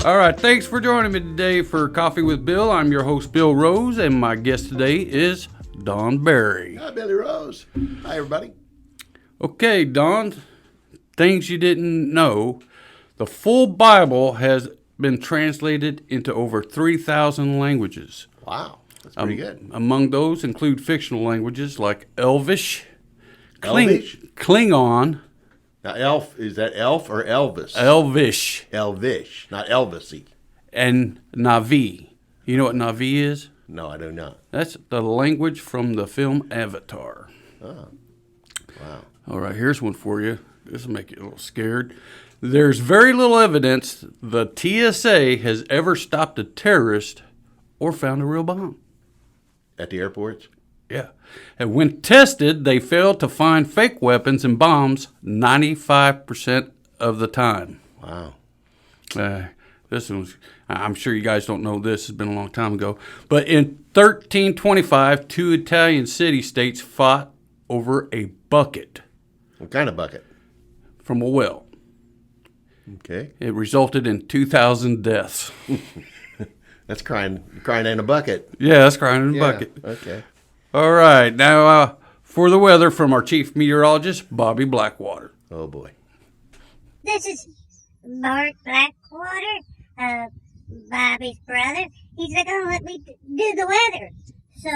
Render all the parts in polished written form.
All right, thanks for joining me today for Coffee with Bill. I'm your host, Bill Rose, and my guest today is Don Berry. Hi, Billy Rose. Hi, everybody. Okay, Don, things you didn't know. The full Bible has been translated into over 3,000 languages. Wow, that's pretty good. Among those include fictional languages like Elvish, Elvish? Klingon. Now, is that elf or Elvis? Elvish. Elvish, not Elvisy. And Na'vi. You know what Na'vi is? No, I do not. That's the language from the film Avatar. Oh, wow. All right, here's one for you. This will make you a little scared. There's very little evidence the TSA has ever stopped a terrorist or found a real bomb. At the airports? Yeah. And when tested, they failed to find fake weapons and bombs 95% of the time. Wow. This one's, I'm sure you guys don't know this. It's been a long time ago. But in 1325, two Italian city-states fought over a bucket. What kind of bucket? From a well. Okay. It resulted in 2,000 deaths. That's crying in a bucket. Yeah, that's crying in a bucket. Okay. All right, now for the weather from our chief meteorologist, Bobby Blackwater. Oh, boy. This is Bart Blackwater, Bobby's brother. He's going to let me do the weather. So,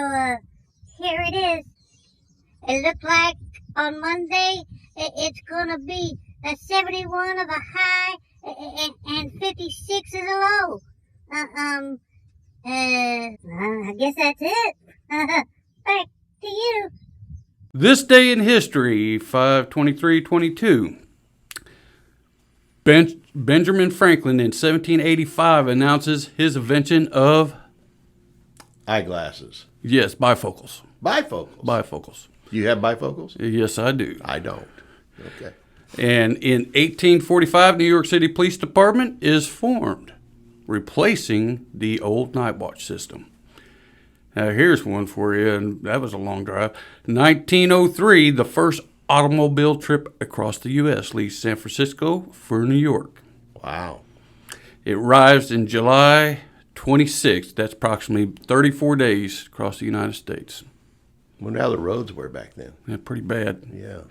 here it is. It looked like on Monday it's going to be a 71 of a high and 56 as a low. I guess that's it. Back to you. This day in history, 5/23/22. Benjamin Franklin in 1785 announces his invention of... Eyeglasses. Yes, bifocals. Bifocals. Bifocals. You have bifocals? Yes, I do. I don't. Okay. And in 1845, New York City Police Department is formed, replacing the old night watch system. Now, here's one for you, and that was a long drive. 1903, the first automobile trip across the U.S. leaves San Francisco for New York. Wow. It arrives in July 26th. That's approximately 34 days across the United States. I wonder how the roads were back then. Yeah, pretty bad. Yeah.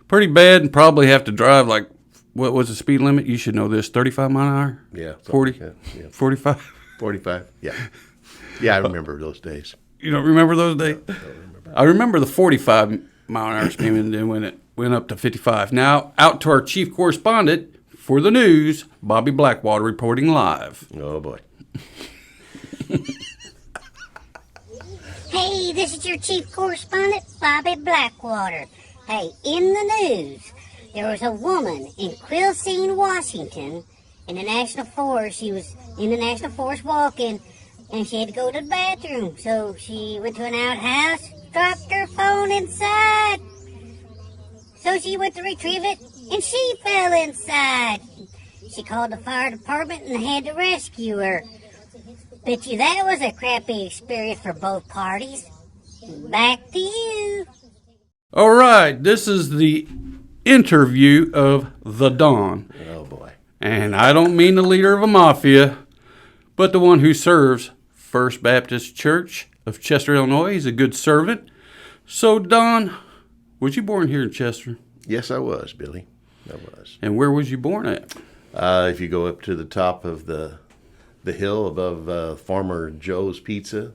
Pretty bad, and probably have to drive like, what was the speed limit? You should know this, 35 mile an hour? Yeah. 40? Like yeah. 45? 45? Yeah. Yeah, I remember those days. You don't remember those days? No, I don't remember. I remember the 45 mile an hour speed, and then when it went up to 55. Now, out to our chief correspondent for the news, Bobby Blackwater reporting live. Oh, boy. Hey, this is your chief correspondent, Bobby Blackwater. Hey, in the news, there was a woman in Quilcene, Washington, in the National Forest. She was in the National Forest walking, and she had to go to the bathroom. So she went to an outhouse, dropped her phone inside. So she went to retrieve it, and she fell inside. She called the fire department and had to rescue her. Bet you that was a crappy experience for both parties. Back to you. All right, this is the interview of the Don. Oh, boy. And I don't mean the leader of a mafia, but the one who serves First Baptist Church of Chester, Illinois. He's a good servant. So, Don, was you born here in Chester? Yes, I was, Billy. I was. And where was you born at? If you go up to the top of the hill above Farmer Joe's Pizza,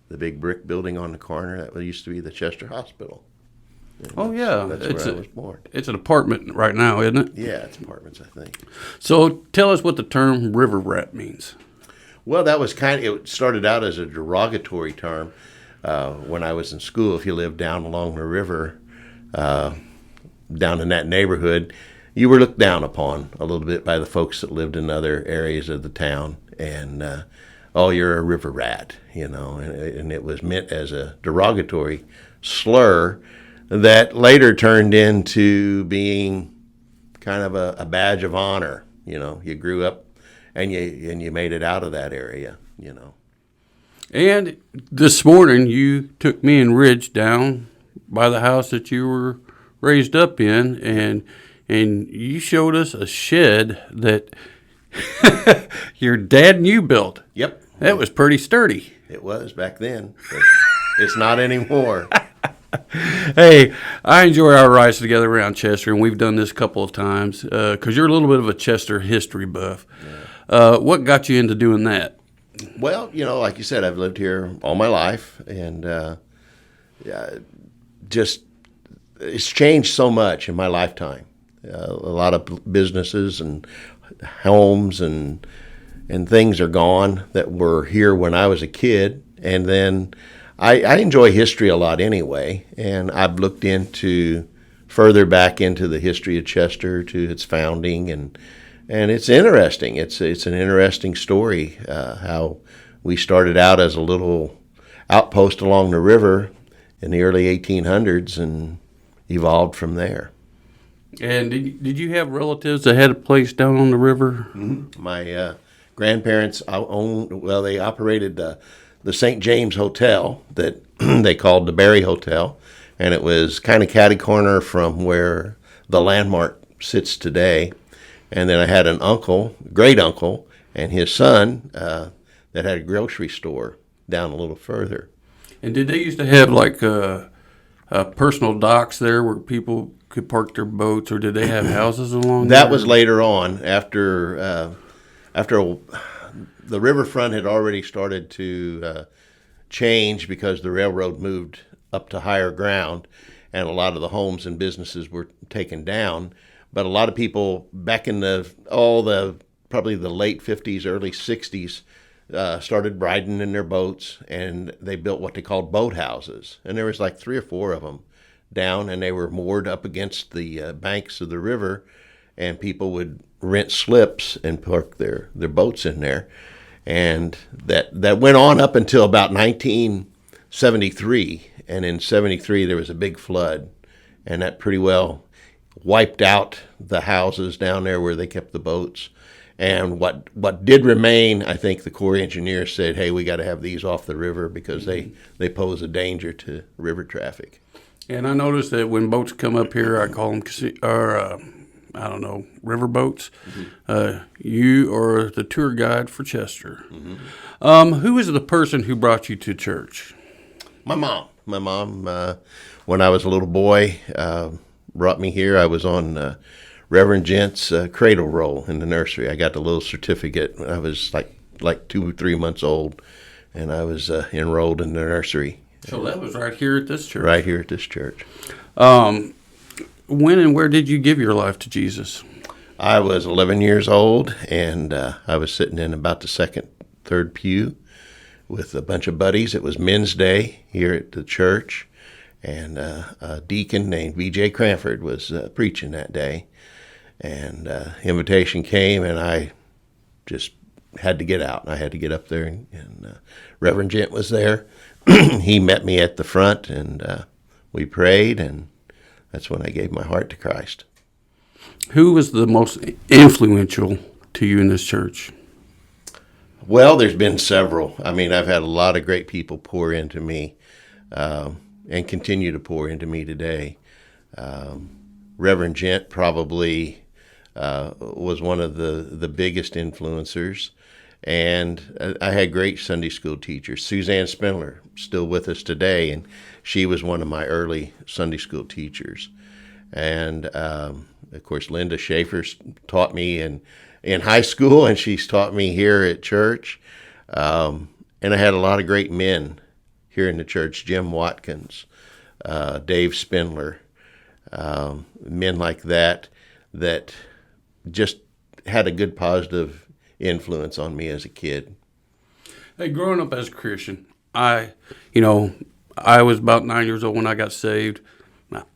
the big brick building on the corner, that used to be the Chester Hospital. And Oh, yeah. That's where I was born. It's an apartment right now, isn't it? Yeah, it's apartments, I think. So tell us what the term river rat means. Well, that was it started out as a derogatory term when I was in school. If you lived down along the river, down in that neighborhood, you were looked down upon a little bit by the folks that lived in other areas of the town. And, you're a river rat, and it was meant as a derogatory slur that later turned into being kind of a badge of honor. You grew up and you made it out of that area, And this morning you took me and Ridge down by the house that you were raised up in, and you showed us a shed that Your dad and you built. Yep. That was pretty sturdy. It was back then. But it's not anymore. Hey, I enjoy our rides together around Chester, and we've done this a couple of times because you're a little bit of a Chester history buff. What got you into doing that? Well, like you said, I've lived here all my life, and just it's changed so much in my lifetime. A lot of businesses and homes and things are gone that were here when I was a kid, and then I enjoy history a lot anyway, and I've looked into further back into the history of Chester to its founding, and it's interesting. It's an interesting story how we started out as a little outpost along the river in the early 1800s and evolved from there. And did you have relatives that had a place down on the river? Mm-hmm. My grandparents they operated the St. James Hotel that they called the Berry Hotel, and it was kind of catty corner from where the Landmark sits today. And then I had an uncle, great uncle, and his son that had a grocery store down a little further. And did they used to have like personal docks there where people could park their boats, or did they have houses along there? That was later on after the riverfront had already started to change because the railroad moved up to higher ground, and a lot of the homes and businesses were taken down. But a lot of people back in probably the late 50s, early 60s, started riding in their boats, and they built what they called boat houses. And there was like 3 or 4 of them down, and they were moored up against the banks of the river, and people would rent slips and park their boats in there. And that went on up until about 1973. And in 73, there was a big flood, and that pretty well wiped out the houses down there where they kept the boats. And what did remain, I think the Corps engineers said, hey, we got to have these off the river because they pose a danger to river traffic. And I noticed that when boats come up here, I call them river boats. Mm-hmm. You are the tour guide for Chester. Mm-hmm. Who is the person who brought you to church? My mom. My mom, when I was a little boy, brought me here. I was on Reverend Gent's cradle roll in the nursery. I got the little certificate when I was like 2 or 3 months old, and I was enrolled in the nursery. So that was right here at this church? Right here at this church. When and where did you give your life to Jesus? I was 11 years old, and I was sitting in about the third pew with a bunch of buddies. It was Men's Day here at the church, and a deacon named V.J. Cranford was preaching that day. And invitation came, and I just had to get out. I had to get up there, and Reverend Gent was there. He met me at the front, and we prayed, and that's when I gave my heart to Christ. Who was the most influential to you in this church? Well, there's been several. I mean, I've had a lot of great people pour into me and continue to pour into me today. Reverend Gent probably was one of the biggest influencers. And I had great Sunday school teachers. Suzanne Spindler, still with us today, and she was one of my early Sunday school teachers. And, of course, Linda Schaefer taught me in high school, and she's taught me here at church. And I had a lot of great men here in the church, Jim Watkins, Dave Spindler, men like that just had a good positive influence on me as a kid. Hey, growing up as a Christian, I was about 9 years old when I got saved. Now,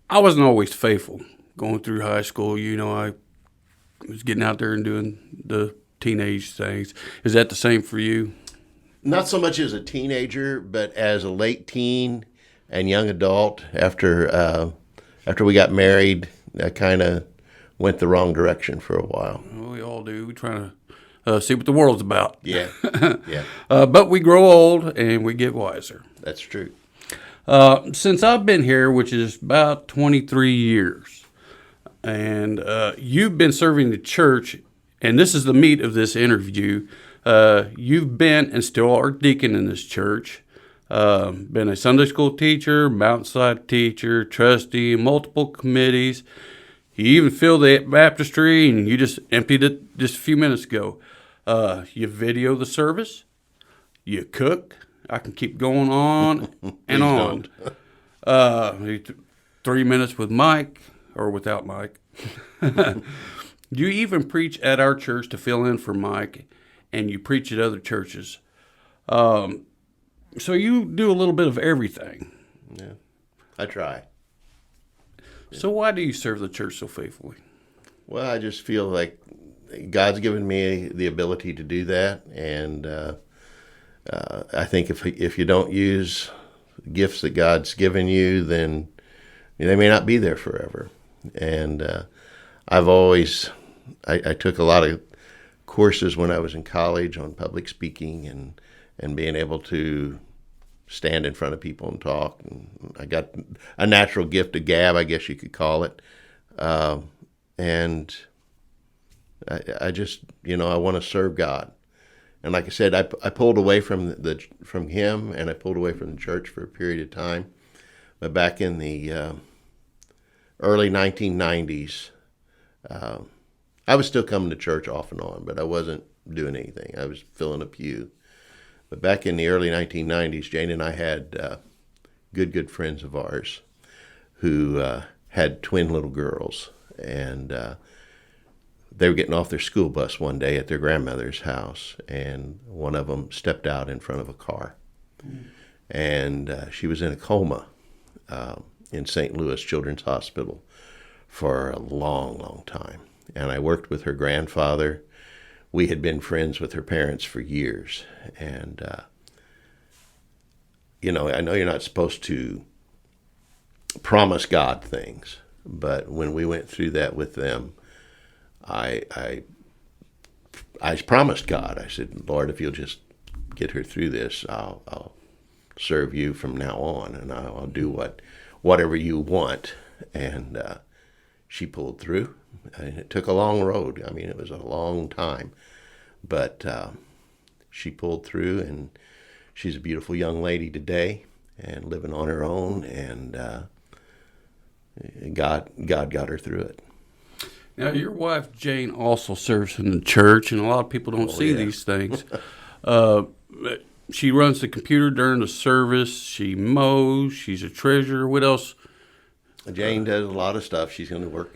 I wasn't always faithful going through high school. I was getting out there and doing the teenage things. Is that the same for you? Not so much as a teenager, but as a late teen and young adult. After we got married, I kind of went the wrong direction for a while. Well, we all do. We're trying to see what the world's about. Yeah, yeah. But we grow old and we get wiser. That's true. Since I've been here, which is about 23 years, and you've been serving the church and this is the meat of this interview. You've been and still are deacon in this church. Been a Sunday school teacher, mountainside teacher, trustee, multiple committees. You even filled the baptistry, and you just emptied it just a few minutes ago. You video the service. You cook. I can keep going on and on. 3 minutes with Mike, or without Mike. You even preach at our church to fill in for Mike, and you preach at other churches. So you do a little bit of everything. Yeah, I try. So why do you serve the church so faithfully? Well, I just feel like God's given me the ability to do that, and I think if you don't use gifts that God's given you, then they may not be there forever. And I took a lot of courses when I was in college on public speaking and being able to stand in front of people and talk. And I got a natural gift of gab, I guess you could call it. And I just, I want to serve God. And like I said, I pulled away from him, and I pulled away from the church for a period of time. But back in the early 1990s, I was still coming to church off and on, but I wasn't doing anything. I was filling a pew. But back in the early 1990s, Jane and I had good friends of ours who had twin little girls, and they were getting off their school bus one day at their grandmother's house, and one of them stepped out in front of a car. And she was in a coma in St. Louis Children's Hospital for a long time. And I worked with her grandfather. We had been friends with her parents for years. And, I know you're not supposed to promise God things, but when we went through that with them, I promised God. I said, Lord, if you'll just get her through this, I'll serve you from now on, and I'll do whatever you want. And she pulled through. And it took a long road. I mean, it was a long time, but she pulled through, and she's a beautiful young lady today, and living on her own. And God got her through it. Now, your wife, Jane, also serves in the church, and a lot of people don't see these things. She runs the computer during the service. She mows. She's a treasurer. What else? Jane does a lot of stuff. She's worked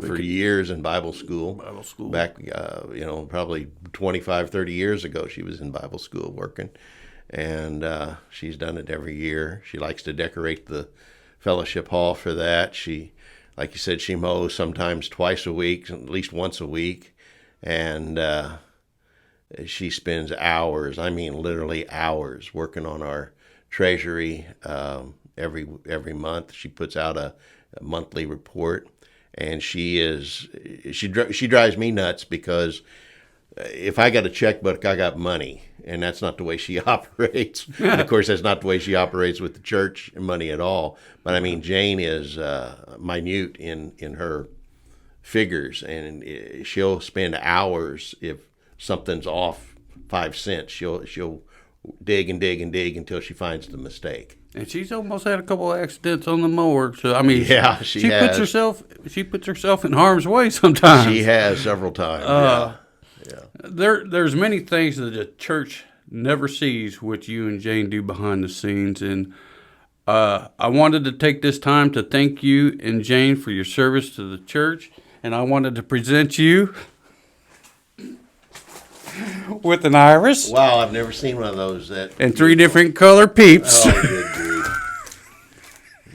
for years in Bible school. Back, probably 25, 30 years ago, she was in Bible school working. And she's done it every year. She likes to decorate the fellowship hall for that. Like you said, she mows sometimes twice a week, at least once a week. And she spends hours, I mean literally hours, working on our treasury. Every month she puts out a monthly report. And she drives me nuts, because if I got a checkbook, I got money. And that's not the way she operates. And of course, that's not the way she operates with the church money at all. But I mean, Jane is minute in her figures, and she'll spend hours. If something's off 5 cents, she'll dig and dig and dig until she finds the mistake. And she's almost had a couple of accidents on the mower. So I mean, yeah, she has. She puts herself in harm's way sometimes. She has several times. Yeah. There's many things that the church never sees what you and Jane do behind the scenes, and I wanted to take this time to thank you and Jane for your service to the church, and I wanted to present you with an iris. Wow, I've never seen one of those. And 3 different color peeps. Oh, good grief.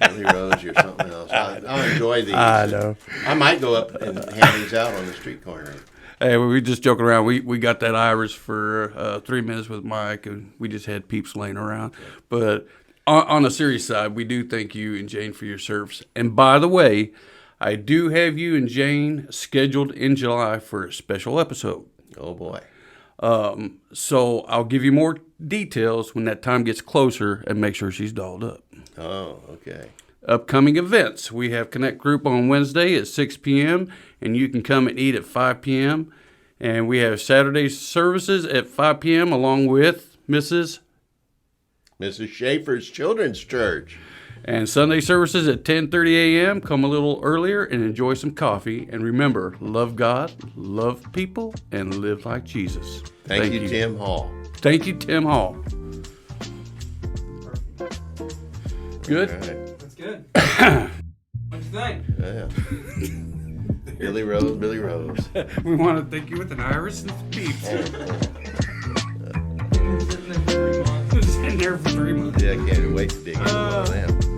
Lily Rose, you're something else. I enjoy these. I know. I might go up and hand these out on the street corner. Hey, we were just joking around. We got that iris for 3 minutes with Mike, and we just had peeps laying around. But on a serious side, we do thank you and Jane for your service. And by the way, I do have you and Jane scheduled in July for a special episode. Oh, boy. So I'll give you more details when that time gets closer, and make sure she's dolled up. Oh, okay. Upcoming events. We have Connect Group on Wednesday at 6 p.m., and you can come and eat at 5 p.m. And we have Saturday services at 5 p.m. along with Mrs. Schaefer's Children's Church. And Sunday services at 10:30 a.m. Come a little earlier and enjoy some coffee. And remember, love God, love people, and live like Jesus. Thank you, Tim Hall. Thank you, Tim Hall. Good? All right. That's good. What'd you think? Yeah. Billy Rose. We want to thank you with an Irish and some beef. Sitting there for 3 months. Sitting there for 3 months. Yeah, I can't wait to dig into all of them.